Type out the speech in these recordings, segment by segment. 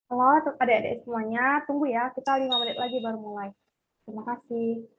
Halo adik-adik semuanya, tunggu ya, kita 5 menit lagi baru mulai. Terima kasih.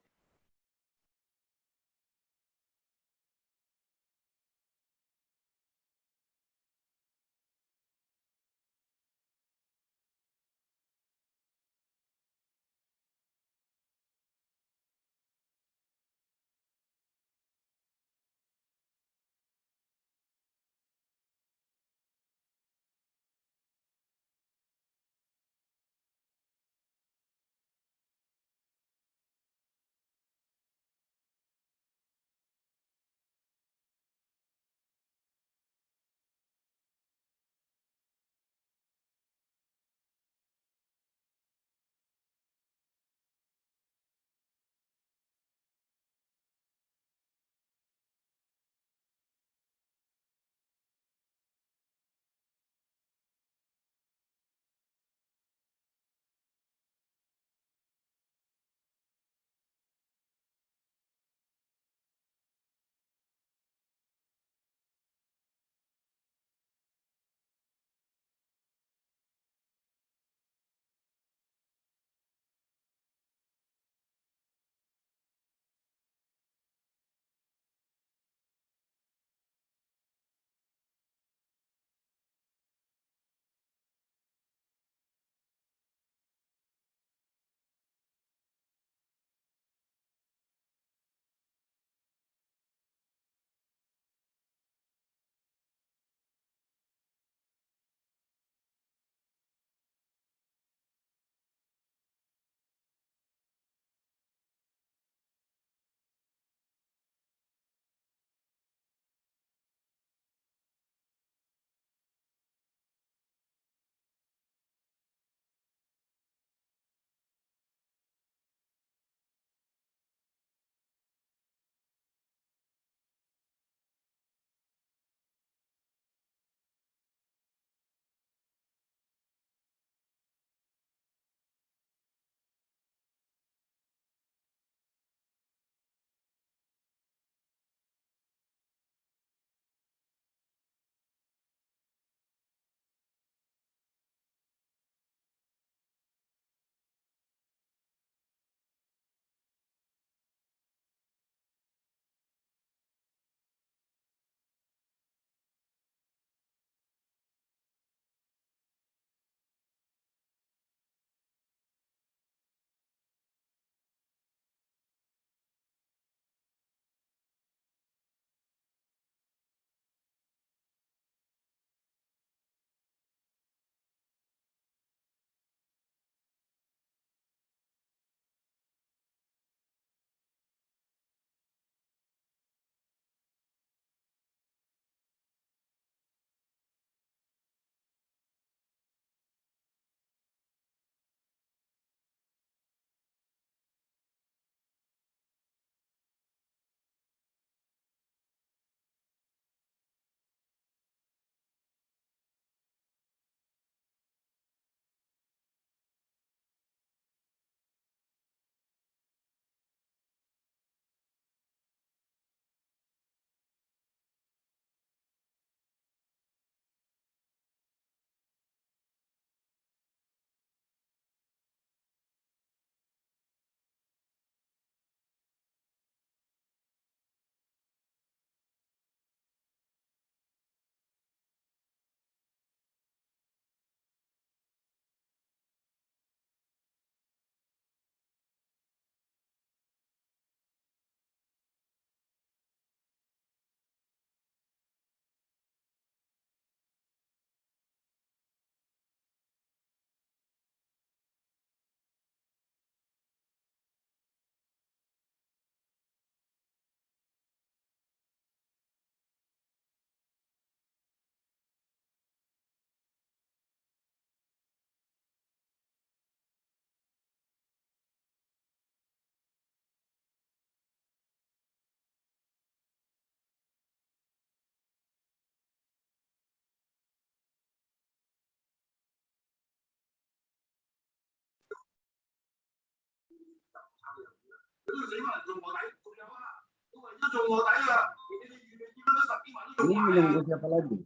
Ini menunggu siapa lagi?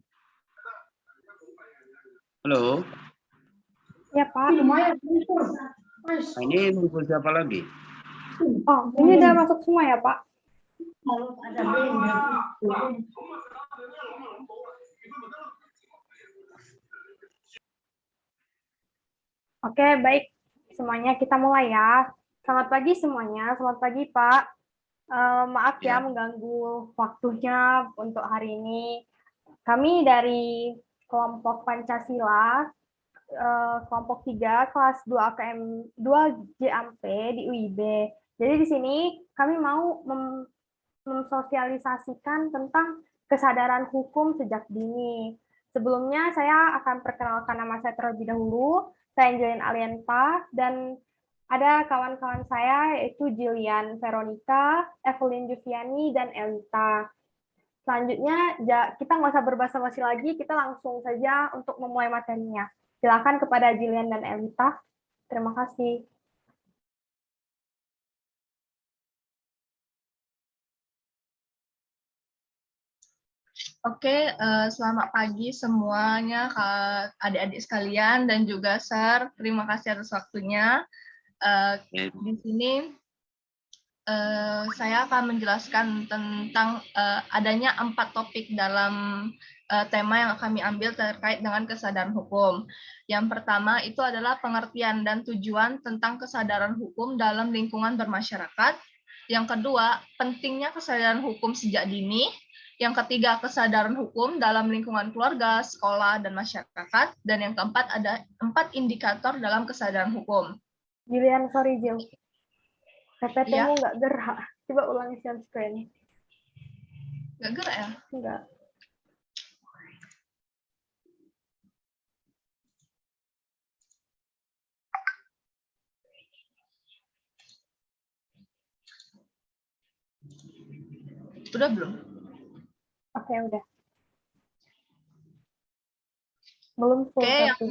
Halo. Ya, Pak. Nah, ini nunggu siapa lagi? Oh, ini udah masuk semua ya, Pak? Oke, baik. Semuanya kita mulai ya. Selamat pagi semuanya. Selamat pagi, Pak. Maaf ya mengganggu waktunya untuk hari ini. Kami dari kelompok Pancasila, kelompok 3, kelas 2 AKM 2 JAMP di UIB. Jadi di sini kami mau mensosialisasikan tentang kesadaran hukum sejak dini. Sebelumnya saya akan perkenalkan nama saya terlebih dahulu. Saya Angelin Alienta dan ada kawan-kawan saya yaitu Jillian Veronica, Evelyn Juviani, dan Elita. Selanjutnya kita nggak usah berbasa-basi lagi, kita langsung saja untuk memulai materinya. Silakan kepada Jillian dan Elita. Terima kasih. Oke, selamat pagi semuanya, adik-adik sekalian dan juga Sir. Terima kasih atas waktunya. Di sini saya akan menjelaskan tentang adanya 4 topik dalam tema yang kami ambil terkait dengan kesadaran hukum. Yang pertama itu adalah pengertian dan tujuan tentang kesadaran hukum dalam lingkungan bermasyarakat. Yang kedua, pentingnya kesadaran hukum sejak dini. Yang ketiga, kesadaran hukum dalam lingkungan keluarga, sekolah, dan masyarakat. Dan yang keempat, ada 4 indikator dalam kesadaran hukum. Jillian, sorry Jill. PPT-mu Ya. nggak gerak. Coba ulangi share screen. Nggak gerak ya? Enggak. Udah belum? Oke, udah. Belum full. Oke, tapi.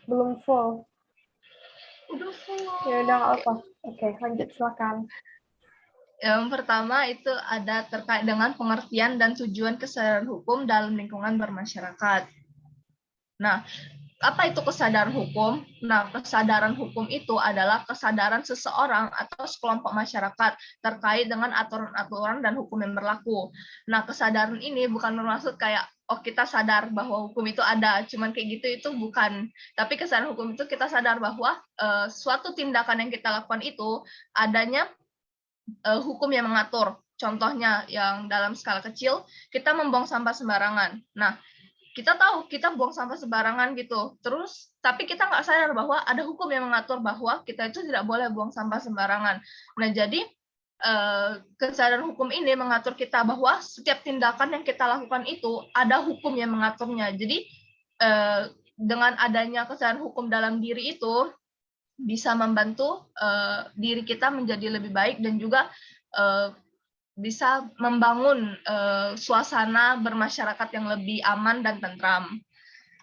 Belum full. Udah full. Ya udah nggak apa. Oke, lanjut silakan. Yang pertama itu ada terkait dengan pengertian dan tujuan kesadaran hukum dalam lingkungan bermasyarakat. Nah, apa itu kesadaran hukum? Nah, kesadaran hukum itu adalah kesadaran seseorang atau sekelompok masyarakat terkait dengan aturan-aturan dan hukum yang berlaku. Nah, kesadaran ini bukan bermaksud kayak, oh kita sadar bahwa hukum itu ada, cuman kayak gitu itu bukan. Tapi kesadaran hukum itu kita sadar bahwa suatu tindakan yang kita lakukan itu adanya hukum yang mengatur. Contohnya yang dalam skala kecil, kita membuang sampah sembarangan. Nah, kita tahu kita buang sampah sembarangan gitu, terus tapi kita nggak sadar bahwa ada hukum yang mengatur bahwa kita itu tidak boleh buang sampah sembarangan. Nah, jadi kesadaran hukum ini mengatur kita bahwa setiap tindakan yang kita lakukan itu ada hukum yang mengaturnya. Jadi dengan adanya kesadaran hukum dalam diri itu bisa membantu diri kita menjadi lebih baik dan juga bisa membangun suasana bermasyarakat yang lebih aman dan tentram.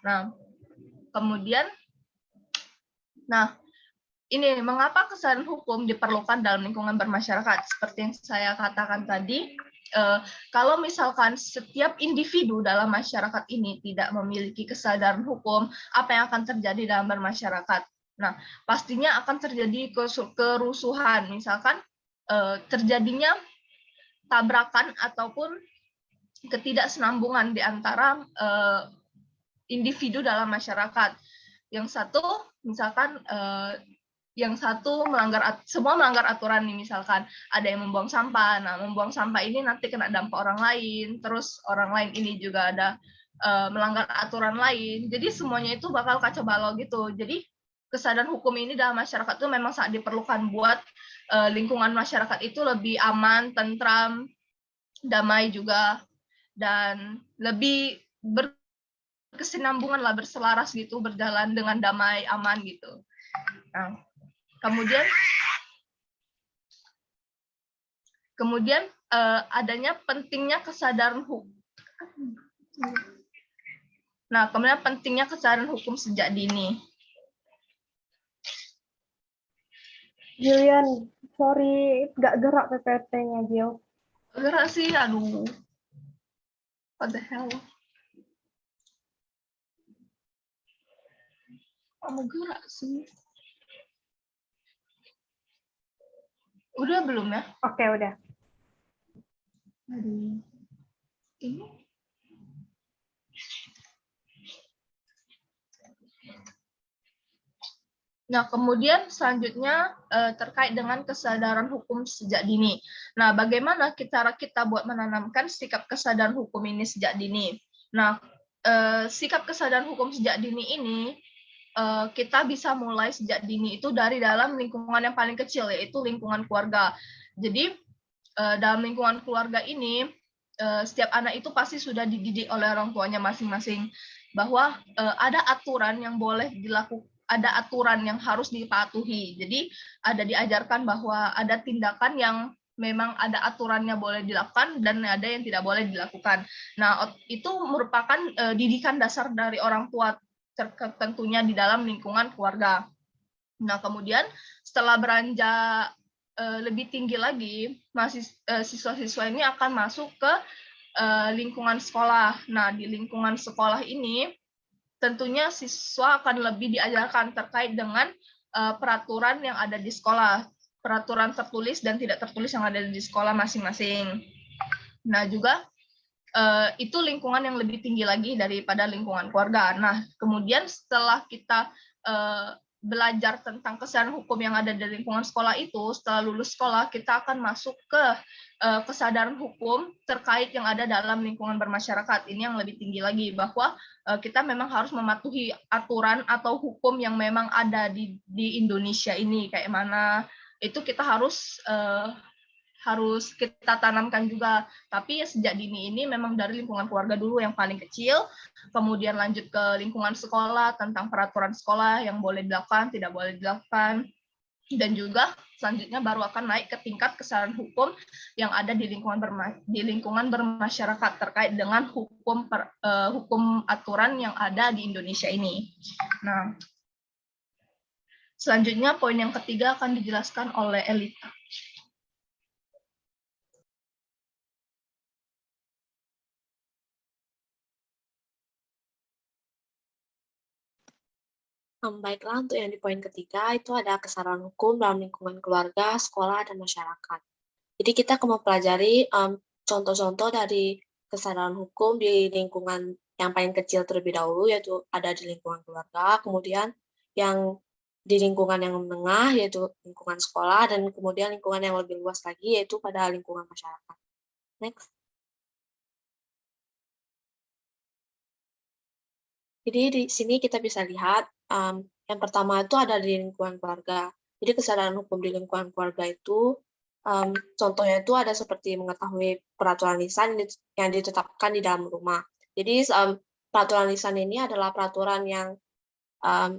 Nah, kemudian, ini mengapa kesadaran hukum diperlukan dalam lingkungan bermasyarakat? Seperti yang saya katakan tadi, kalau misalkan setiap individu dalam masyarakat ini tidak memiliki kesadaran hukum, apa yang akan terjadi dalam bermasyarakat? Nah, pastinya akan terjadi kerusuhan, misalkan terjadinya tabrakan ataupun ketidaksenambungan di antara individu dalam masyarakat. Yang satu, misalkan, yang satu semua melanggar aturan nih, misalkan ada yang membuang sampah. Nah, membuang sampah ini nanti kena dampak orang lain, terus orang lain ini juga ada melanggar aturan lain. Jadi semuanya itu bakal kacau balau gitu. Jadi kesadaran hukum ini dalam masyarakat itu memang sangat diperlukan buat lingkungan masyarakat itu lebih aman, tentram, damai juga, dan lebih berkesinambungan lah, berselaras gitu, berjalan dengan damai, aman gitu. Nah, kemudian adanya pentingnya kesadaran hukum. Nah, kemudian pentingnya kesadaran hukum sejak dini. Jillian, sorry, nggak gerak PPT-nya, Jil. Gerak sih, aduh. What the hell? Mau gerak sih. Udah belum ya? Oke, udah. Aduh. Ini. Nah, kemudian selanjutnya terkait dengan kesadaran hukum sejak dini. Nah, bagaimana cara kita buat menanamkan sikap kesadaran hukum ini sejak dini? Nah, sikap kesadaran hukum sejak dini ini kita bisa mulai sejak dini itu dari dalam lingkungan yang paling kecil, yaitu lingkungan keluarga. Jadi, dalam lingkungan keluarga ini, setiap anak itu pasti sudah dididik oleh orang tuanya masing-masing bahwa ada aturan yang boleh dilakukan, ada aturan yang harus dipatuhi. Jadi ada diajarkan bahwa ada tindakan yang memang ada aturannya boleh dilakukan dan ada yang tidak boleh dilakukan. Nah, itu merupakan didikan dasar dari orang tua tentunya di dalam lingkungan keluarga. Nah, kemudian setelah beranjak lebih tinggi lagi, siswa-siswa ini akan masuk ke lingkungan sekolah. Nah, di lingkungan sekolah ini tentunya siswa akan lebih diajarkan terkait dengan peraturan yang ada di sekolah, peraturan tertulis dan tidak tertulis yang ada di sekolah masing-masing. Nah, juga itu lingkungan yang lebih tinggi lagi daripada lingkungan keluarga. Nah, kemudian setelah kita belajar tentang kesadaran hukum yang ada di lingkungan sekolah itu, setelah lulus sekolah, kita akan masuk ke kesadaran hukum terkait yang ada dalam lingkungan bermasyarakat. Ini yang lebih tinggi lagi, bahwa kita memang harus mematuhi aturan atau hukum yang memang ada di Indonesia ini, kayak mana itu kita harus kita tanamkan juga. Tapi sejak dini ini memang dari lingkungan keluarga dulu yang paling kecil, kemudian lanjut ke lingkungan sekolah tentang peraturan sekolah yang boleh dilakukan, tidak boleh dilakukan, dan juga selanjutnya baru akan naik ke tingkat kesadaran hukum yang ada di lingkungan bermasyarakat terkait dengan hukum aturan yang ada di Indonesia ini. Nah, selanjutnya poin yang ketiga akan dijelaskan oleh Elita. Baiklah, untuk yang di poin ketiga itu ada kesadaran hukum dalam lingkungan keluarga, sekolah, dan masyarakat. Jadi kita akan mempelajari contoh-contoh dari kesadaran hukum di lingkungan yang paling kecil terlebih dahulu, yaitu ada di lingkungan keluarga, kemudian yang di lingkungan yang menengah, yaitu lingkungan sekolah, dan kemudian lingkungan yang lebih luas lagi, yaitu pada lingkungan masyarakat. Next. Jadi di sini kita bisa lihat, yang pertama itu ada di lingkungan keluarga. Jadi kesadaran hukum di lingkungan keluarga itu, contohnya itu ada seperti mengetahui peraturan lisan yang ditetapkan di dalam rumah. Jadi peraturan lisan ini adalah peraturan yang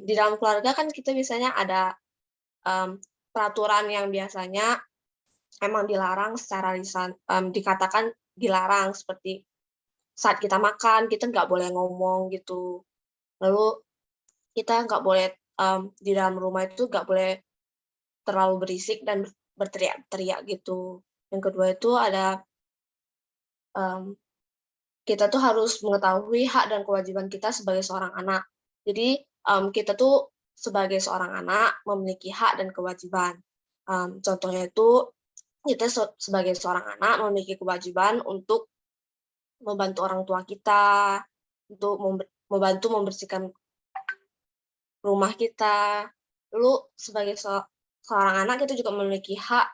di dalam keluarga kan kita biasanya ada peraturan yang biasanya emang dilarang secara lisan, dikatakan dilarang, seperti saat kita makan, kita nggak boleh ngomong gitu. Lalu kita nggak boleh di dalam rumah itu nggak boleh terlalu berisik dan berteriak-teriak gitu. Yang kedua itu ada kita tuh harus mengetahui hak dan kewajiban kita sebagai seorang anak. Jadi kita tuh sebagai seorang anak memiliki hak dan kewajiban. Contohnya itu kita sebagai seorang anak memiliki kewajiban untuk membantu orang tua kita, untuk membantu membersihkan rumah kita. Lalu sebagai seorang anak kita juga memiliki hak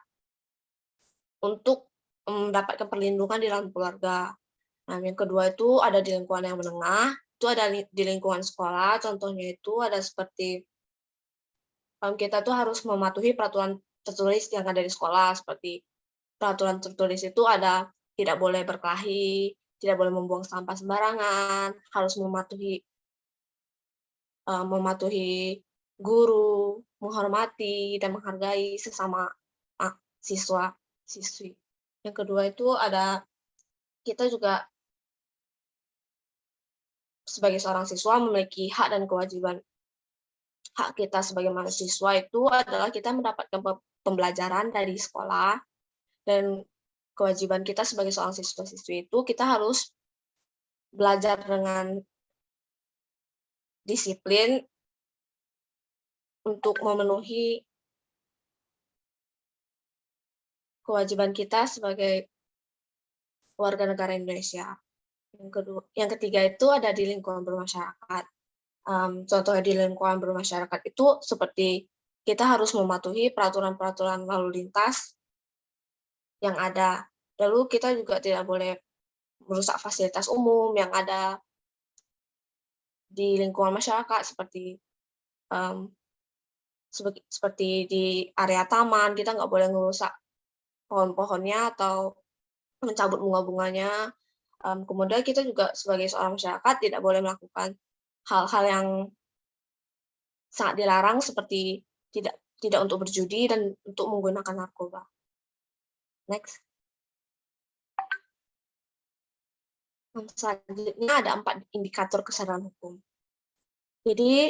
untuk mendapatkan perlindungan di dalam keluarga. Nah, yang kedua itu ada di lingkungan yang menengah, itu ada di lingkungan sekolah, contohnya itu ada seperti kita tuh harus mematuhi peraturan tertulis yang ada di sekolah, seperti peraturan tertulis itu ada tidak boleh berkelahi, tidak boleh membuang sampah sembarangan, harus mematuhi guru, menghormati dan menghargai sesama siswa-siswi. Yang kedua itu ada kita juga sebagai seorang siswa memiliki hak dan kewajiban. Hak kita sebagai mahasiswa itu adalah kita mendapatkan pembelajaran dari sekolah, dan kewajiban kita sebagai seorang siswa-siswi itu kita harus belajar dengan disiplin untuk memenuhi kewajiban kita sebagai warga negara Indonesia. Yang ketiga itu ada di lingkungan bermasyarakat. Contohnya di lingkungan bermasyarakat itu seperti kita harus mematuhi peraturan-peraturan lalu lintas yang ada. Lalu kita juga tidak boleh merusak fasilitas umum yang ada di lingkungan masyarakat seperti di area taman, kita nggak boleh merusak pohon-pohonnya atau mencabut bunga-bunganya. Kemudian kita juga sebagai seorang masyarakat tidak boleh melakukan hal-hal yang sangat dilarang seperti tidak untuk berjudi dan untuk menggunakan narkoba. Next. Selanjutnya ada 4 indikator kesadaran hukum. Jadi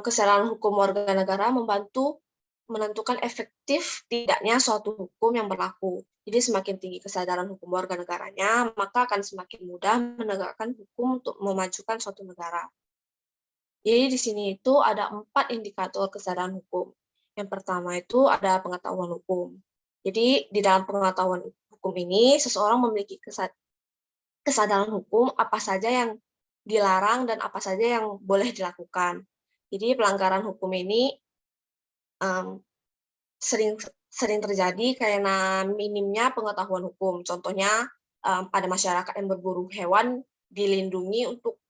kesadaran hukum warga negara membantu menentukan efektif tidaknya suatu hukum yang berlaku. Jadi semakin tinggi kesadaran hukum warga negaranya, maka akan semakin mudah menegakkan hukum untuk memajukan suatu negara. Jadi di sini itu ada 4 indikator kesadaran hukum. Yang pertama itu ada pengetahuan hukum. Jadi di dalam pengetahuan hukum ini, seseorang memiliki kesadaran hukum apa saja yang dilarang dan apa saja yang boleh dilakukan. Jadi pelanggaran hukum ini sering terjadi karena minimnya pengetahuan hukum. Contohnya ada masyarakat yang berburu hewan dilindungi untuk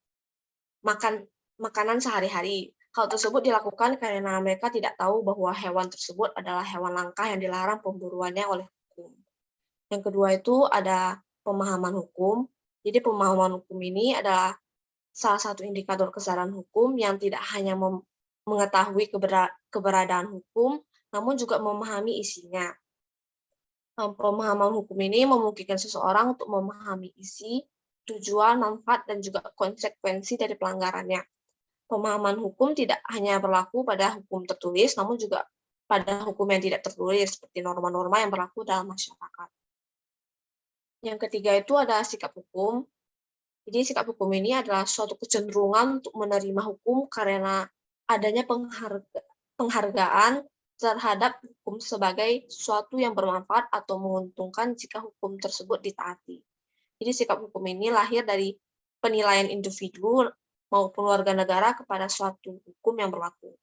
makanan sehari-hari. Hal tersebut dilakukan karena mereka tidak tahu bahwa hewan tersebut adalah hewan langka yang dilarang pemburuannya oleh hukum. Yang kedua itu ada pemahaman hukum. Jadi pemahaman hukum ini adalah salah satu indikator kesadaran hukum yang tidak hanya mengetahui keberadaan hukum, namun juga memahami isinya. Pemahaman hukum ini memungkinkan seseorang untuk memahami isi, tujuan, manfaat, dan juga konsekuensi dari pelanggarannya. Pemahaman hukum tidak hanya berlaku pada hukum tertulis, namun juga pada hukum yang tidak tertulis, seperti norma-norma yang berlaku dalam masyarakat. Yang ketiga itu ada sikap hukum. Jadi sikap hukum ini adalah suatu kecenderungan untuk menerima hukum karena adanya penghargaan terhadap hukum sebagai sesuatu yang bermanfaat atau menguntungkan jika hukum tersebut ditaati. Jadi sikap hukum ini lahir dari penilaian individu maupun warga negara kepada suatu hukum yang berlaku.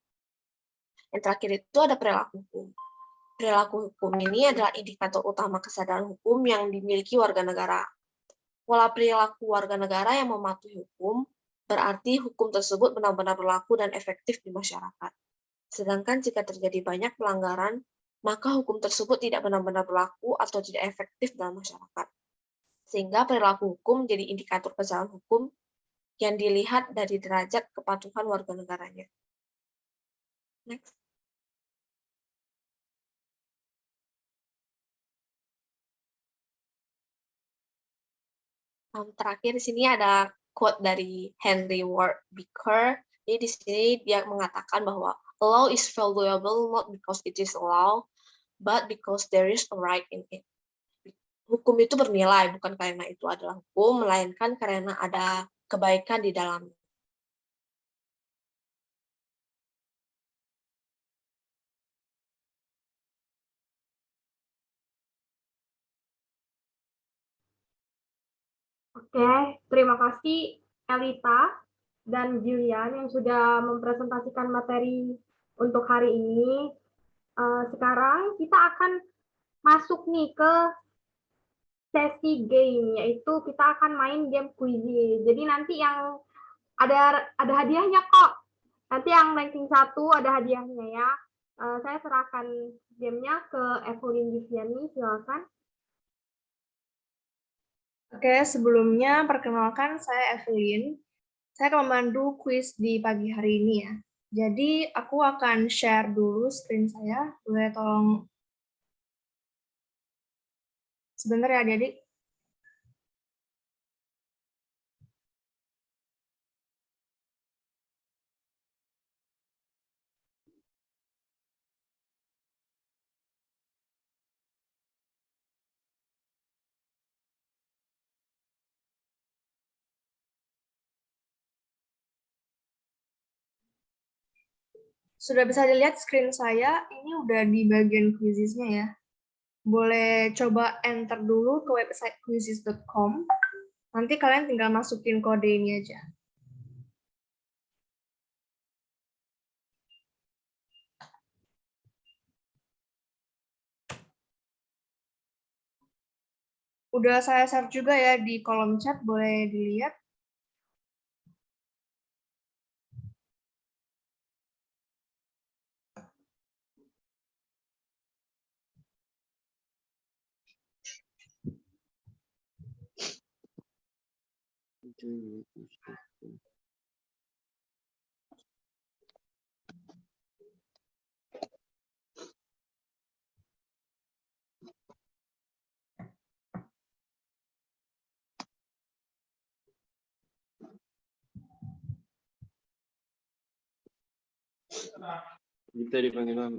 Yang terakhir itu ada perilaku hukum. Perilaku hukum ini adalah indikator utama kesadaran hukum yang dimiliki warga negara. Pola perilaku warga negara yang mematuhi hukum berarti hukum tersebut benar-benar berlaku dan efektif di masyarakat. Sedangkan jika terjadi banyak pelanggaran, maka hukum tersebut tidak benar-benar berlaku atau tidak efektif dalam masyarakat. Sehingga perilaku hukum jadi indikator kesadaran hukum yang dilihat dari derajat kepatuhan warga negaranya. Next. Terakhir di sini ada quote dari Henry Ward Beecher. Jadi di sini dia mengatakan bahwa a law is valuable not because it is a law, but because there is a right in it. Hukum itu bernilai bukan karena itu adalah hukum, melainkan karena ada kebaikan di dalamnya. Oke, terima kasih Elita dan Julian yang sudah mempresentasikan materi untuk hari ini. Sekarang kita akan masuk nih ke sesi game, yaitu kita akan main game quiz. Jadi nanti yang ada hadiahnya kok. Nanti yang ranking 1 ada hadiahnya ya. Saya serahkan gamenya ke Evelyn Diviani, silakan. Oke, sebelumnya perkenalkan saya Evelyn. Saya akan memandu kuis di pagi hari ini ya. Jadi aku akan share dulu screen saya. Boleh tolong sebentar ya adik-adik. Sudah bisa dilihat screen saya, ini udah di bagian quizisnya ya. Boleh coba enter dulu ke website quizizz.com. Nanti kalian tinggal masukin kode ini aja. Udah saya share juga ya di kolom chat, boleh dilihat. Kita dipanggil mama.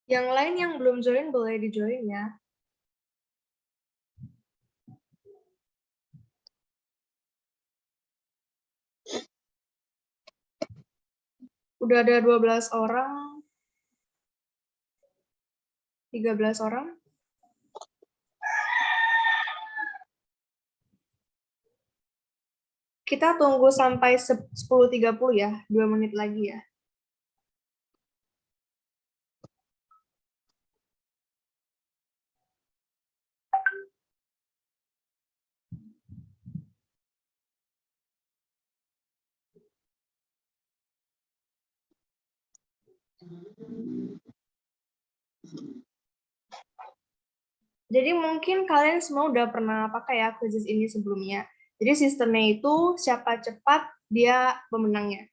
Yang lain yang belum join boleh di-join ya. Udah ada 12 orang. 13 orang. Kita tunggu sampai 10.30 ya, 2 menit lagi ya. Jadi mungkin kalian semua udah pernah pakai ya quizzes ini sebelumnya. Jadi sistemnya itu siapa cepat dia pemenangnya.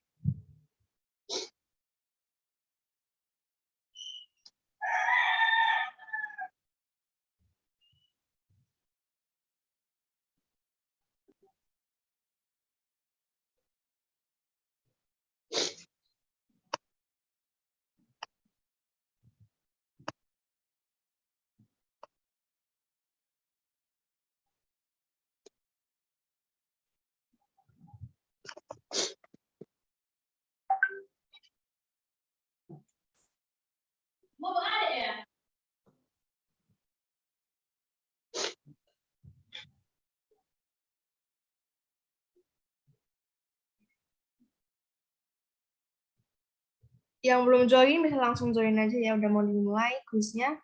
Yang belum join bisa langsung join aja ya, udah mau dimulai quiznya.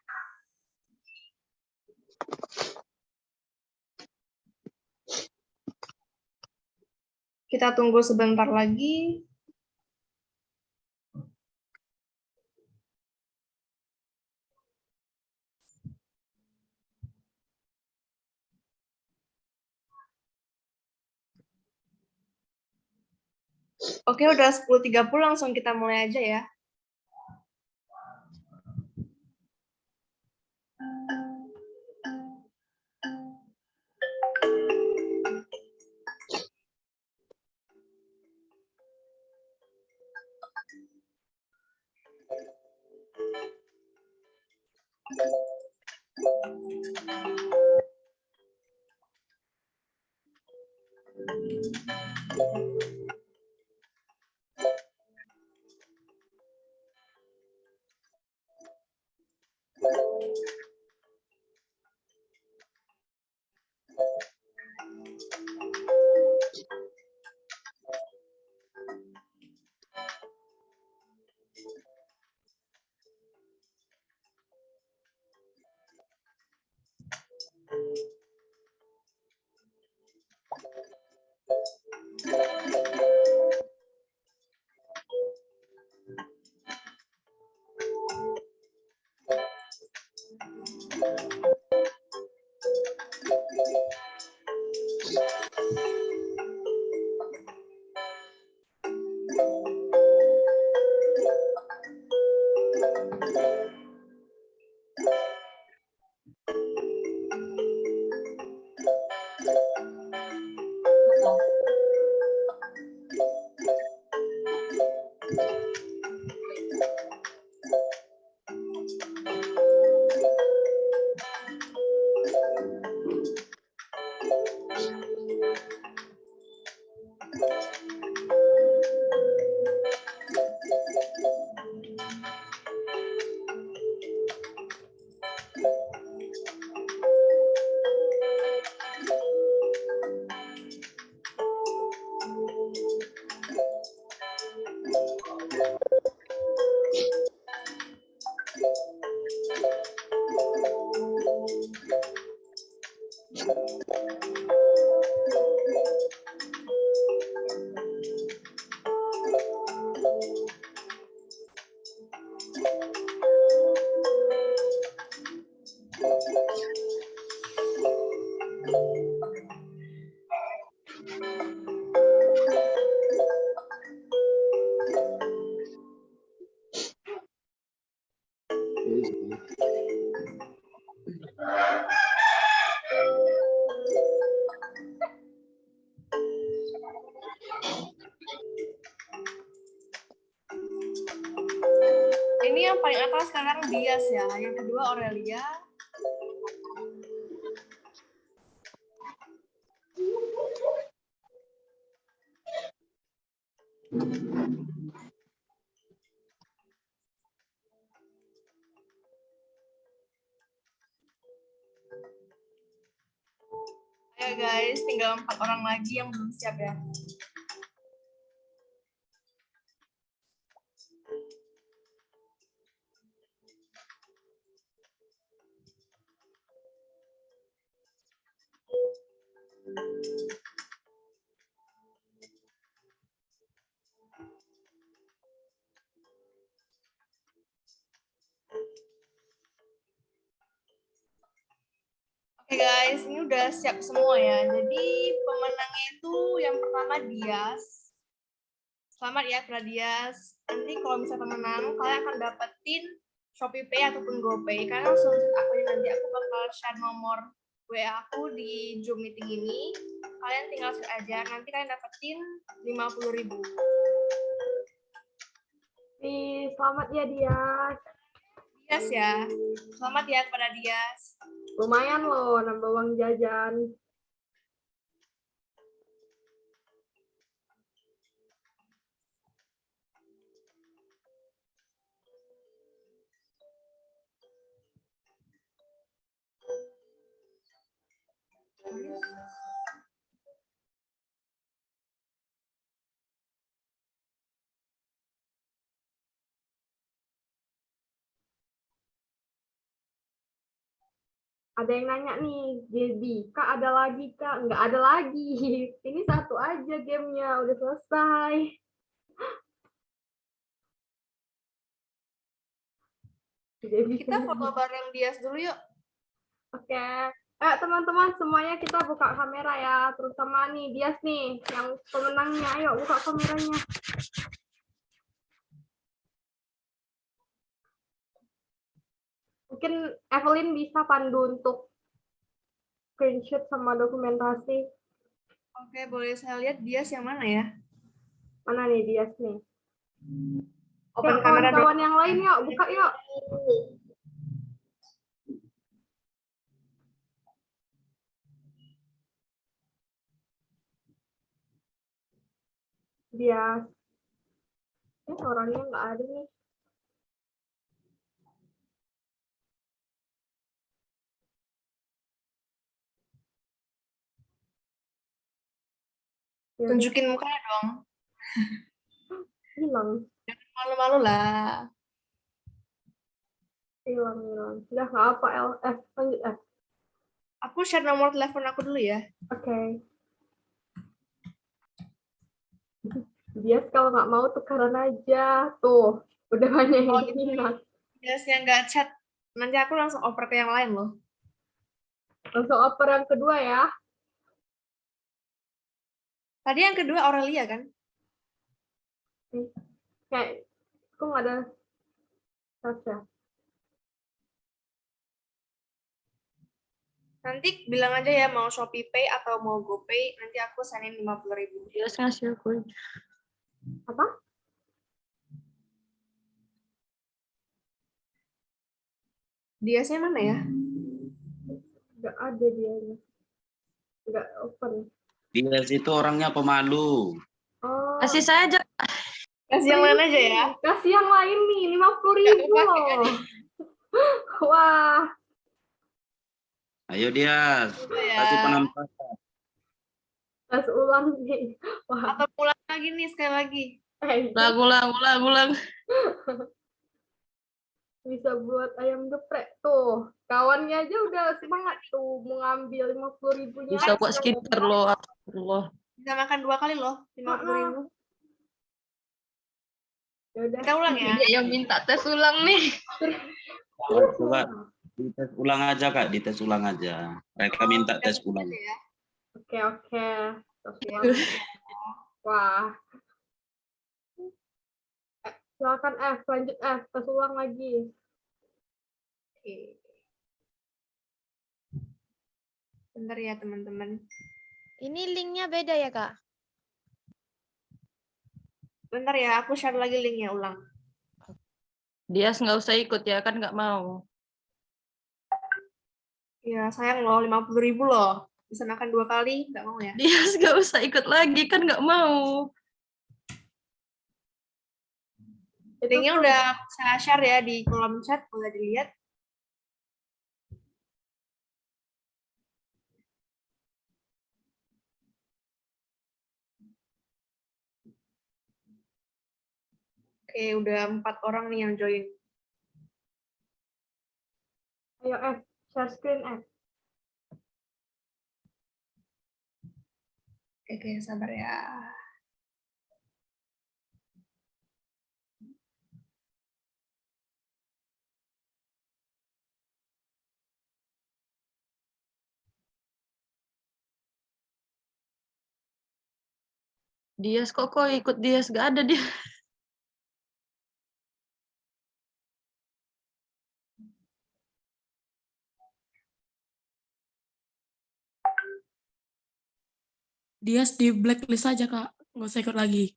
Kita tunggu sebentar lagi. Oke, udah 10.30 langsung kita mulai aja ya. Dias ya, yang kedua Aurelia. Ya guys, tinggal 4 orang lagi yang belum siap ya. Oke guys, ini udah siap semua ya. Jadi pemenangnya itu yang pertama Dias. Selamat ya kepada Dias. Nanti kalau misalnya menang, kalian akan dapetin Shopee Pay ataupun GoPay. Kalian langsung chat aku ya, nanti aku bakal share nomor WA aku di Zoom meeting ini. Kalian tinggal chat aja, nanti kalian dapetin 50.000. Selamat ya Dias. Dias ya. Selamat ya kepada Dias. Lumayan loh nambah uang jajan. Ada yang nanya nih, Gaby, Kak ada lagi Kak? Nggak ada lagi. Ini satu aja gamenya, udah selesai. Kita foto bareng Dias dulu yuk. Oke. Teman-teman semuanya kita buka kamera ya, terutama nih Dias nih, yang pemenangnya. Ayo buka kameranya. Mungkin Evelyn bisa pandu untuk screenshot sama dokumentasi. Oke, boleh saya lihat Dias yang mana ya? Mana nih Dias nih? Open Yuk, kamera dulu. kawan-kawan yang lain yuk, buka yuk. Dias. Orangnya nggak ada nih. Tunjukin mukanya dong. Hilang. Malu-malu lah. Hilang. Udah nggak apa, lanjut. Aku share nomor telepon aku dulu ya. Oke. Dias kalau nggak mau tukaran aja. Tuh, udah banyak yang minat. Dias yang nggak chat, nanti aku langsung oper ke yang lain loh. Langsung oper yang kedua ya. Tadi yang kedua Aurelia kan? Kayak, kok nggak ada Sasha? Nanti bilang aja ya mau Shopee Pay atau mau GoPay, nanti aku sendin 50.000. Dias ngasih aku. Apa? Diasnya mana ya? Nggak ada dia. Nggak open. Dia itu orangnya pemalu. Oh, Kasih saya aja. Kasih yang mana aja ya? kasih yang lain nih, 50.000 loh. Wah, Ayo dia, kasih penampakan. tes ulang nih. Wah, Atau pulang lagi nih sekali lagi. Ulang. Bisa buat ayam geprek tuh. Kawannya aja udah semangat tuh mau ngambil 50.000-nya. Bisa buat skincare loh. Allah. Bisa makan 2 kali loh, 50.000. Ya udah. Kita ulang ya. Dia yang minta tes ulang nih. Coba dites ulang aja Kak, dites ulang aja. Mereka minta tes ulang. Oke. Tes ulang. Wah. Silakan lanjut tes ulang lagi. Oke. Bentar ya teman-teman. Ini linknya beda ya, Kak? Bentar ya, aku share lagi linknya ulang. Dia nggak usah ikut ya, kan nggak mau. Ya, sayang loh, 50.000 loh. Bisa makan 2 kali, nggak mau ya? Dia nggak usah ikut lagi, kan nggak mau. Linknya udah saya share ya di kolom chat, boleh dilihat. Oke, udah 4 orang nih yang join. Ayo, share screen, Oke, sabar ya. Dia kok ikut dia, nggak ada dia. Dia di blacklist aja, Kak. Nggak usah ikut lagi.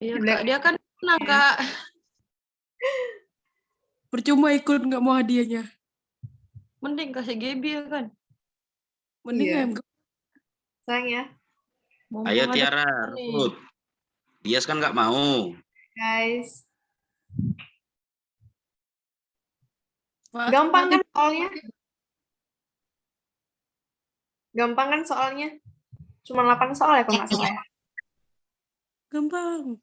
Iya, Kak. Dia kan menang, Kak. Percuma ikut, nggak mau hadiahnya. Mending kasih Gaby ya kan. Mending Iya. enggak. Sayang ya. Ayo Tiara, rebut. Dias kan nggak mau. Guys. Pak, Gampang nanti kan soalnya? Gampang kan soalnya? Cuma 8 soal ya kalau nggak salah ya? gampang.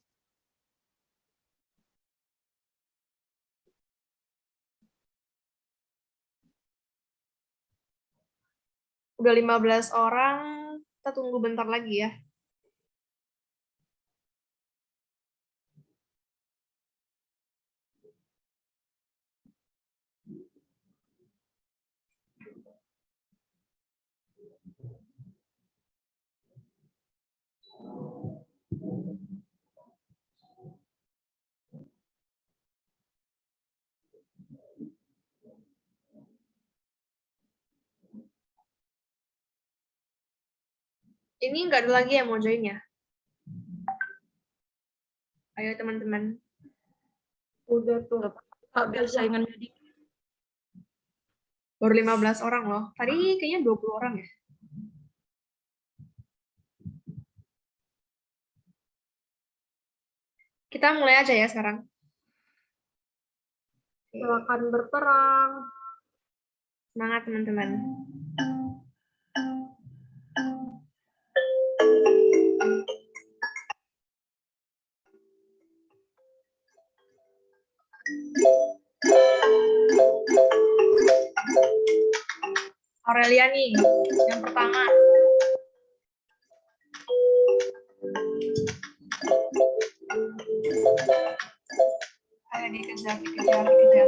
Udah 15 orang, kita tunggu bentar lagi ya. Ini nggak ada lagi yang mau join ya? Ayo teman-teman. Udah tuh. Kak, biar saingan jadi. Baru 15 orang loh. Tadi kayaknya 20 orang ya. Kita mulai aja ya sekarang. Silakan berperang. Semangat teman-teman. Aurelia nih, yang pertama. Ayo dikejar, dikejar, dikejar.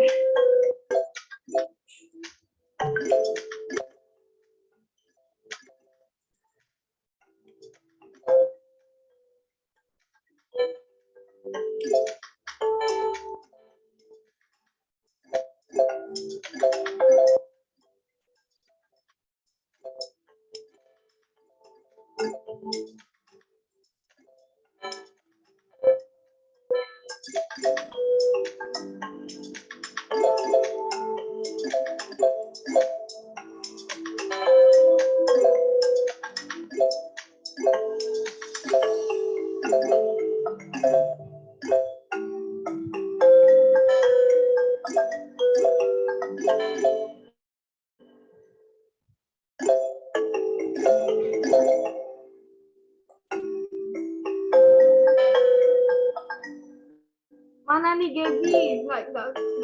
Mana nih Gaby? Nggak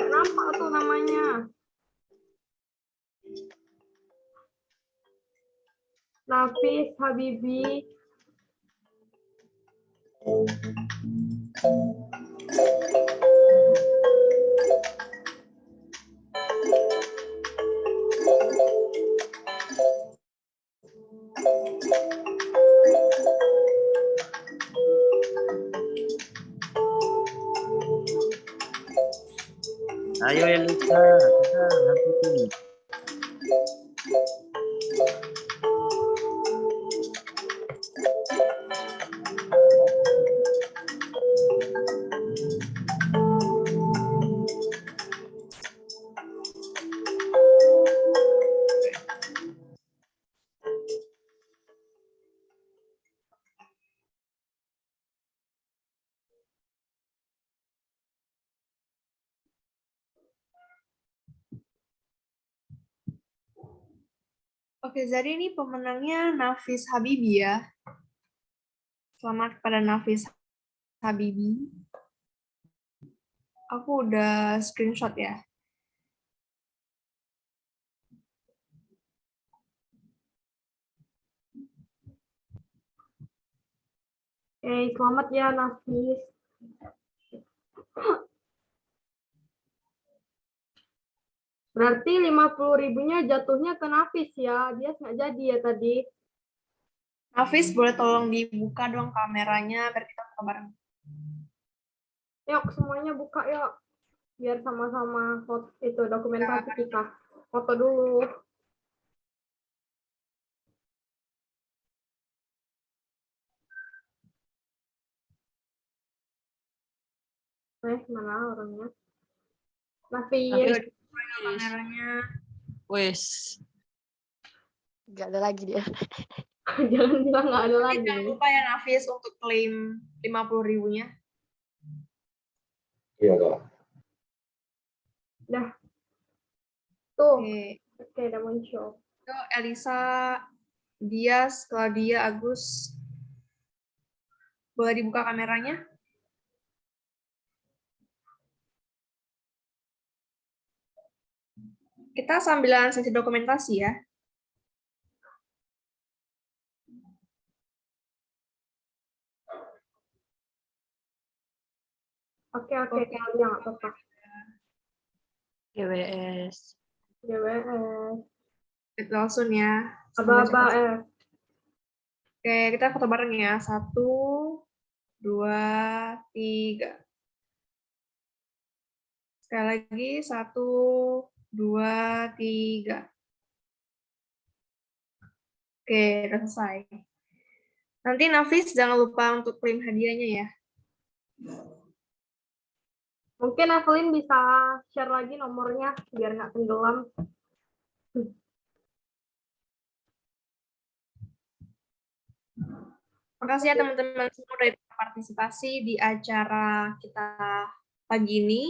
nampak tuh namanya. Nafis, Habibi. Ayo Elisa, kita hati. Oke, jadi ini pemenangnya Nafis Habibi ya. Selamat kepada Nafis Habibi. Aku udah screenshot ya. Selamat ya Nafis. Berarti 50.000-nya jatuhnya ke Nafis ya. Dia nggak jadi ya tadi. Nafis, boleh tolong dibuka dong kameranya biar kita foto bareng. Yuk semuanya buka yuk. Biar sama-sama foto itu dokumentasi kita. Foto dulu. Mana orangnya? Nafis. Kameranya. Wes. Gak ada lagi dia. Jangan bilang nggak ada lagi. Jangan lupa ya Nafis untuk klaim 50.000-nya. Iya, Kak. Dah. Tuh. Oke. Oke, udah muncul. Itu Elisa, Dias, Claudia, Agus. Boleh dibuka kameranya? Kita sambilan sesi dokumentasi ya. Oke, Claudia nggak apa-apa. GWS. GWS. Kita langsung ya. Aba-aba, Oke, kita foto bareng ya. 1, 2, 3. Sekali lagi, 1, 2, 3. Oke, udah selesai. Nanti Nafis jangan lupa untuk klaim hadiahnya ya. Mungkin Evelyn bisa share lagi nomornya biar nggak tenggelam. Makasih ya teman-teman semua udah partisipasi di acara kita pagi ini.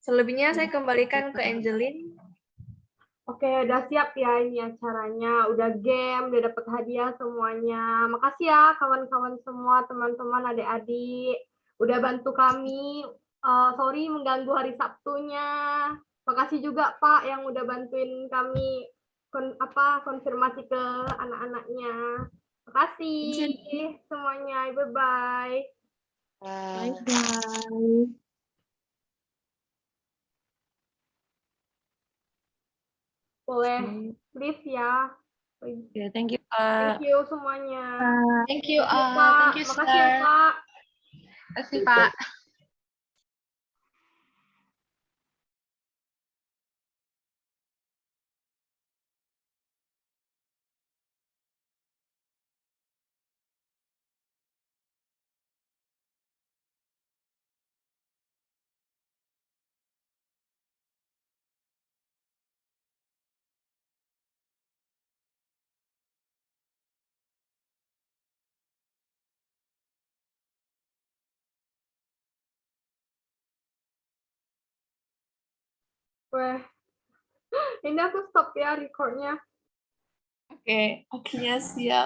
Selebihnya saya kembalikan ke Angelin. Oke, udah siap ya ini acaranya. Udah game, udah dapat hadiah semuanya. Makasih ya kawan-kawan semua, teman-teman, adik-adik. Udah bantu kami. Sorry mengganggu hari Sabtunya. Makasih juga Pak yang udah bantuin kami konfirmasi ke anak-anaknya. Makasih semuanya. Bye-bye. Bye-bye. Boleh please ya. Ya, thank you, Pak. Thank you semuanya. Thank you, Pak. thank you, Makasih ya, sir. Pak. Makasih, Pak. Weh. Ini aku stop ya recordnya. Oke, akhirnya siap.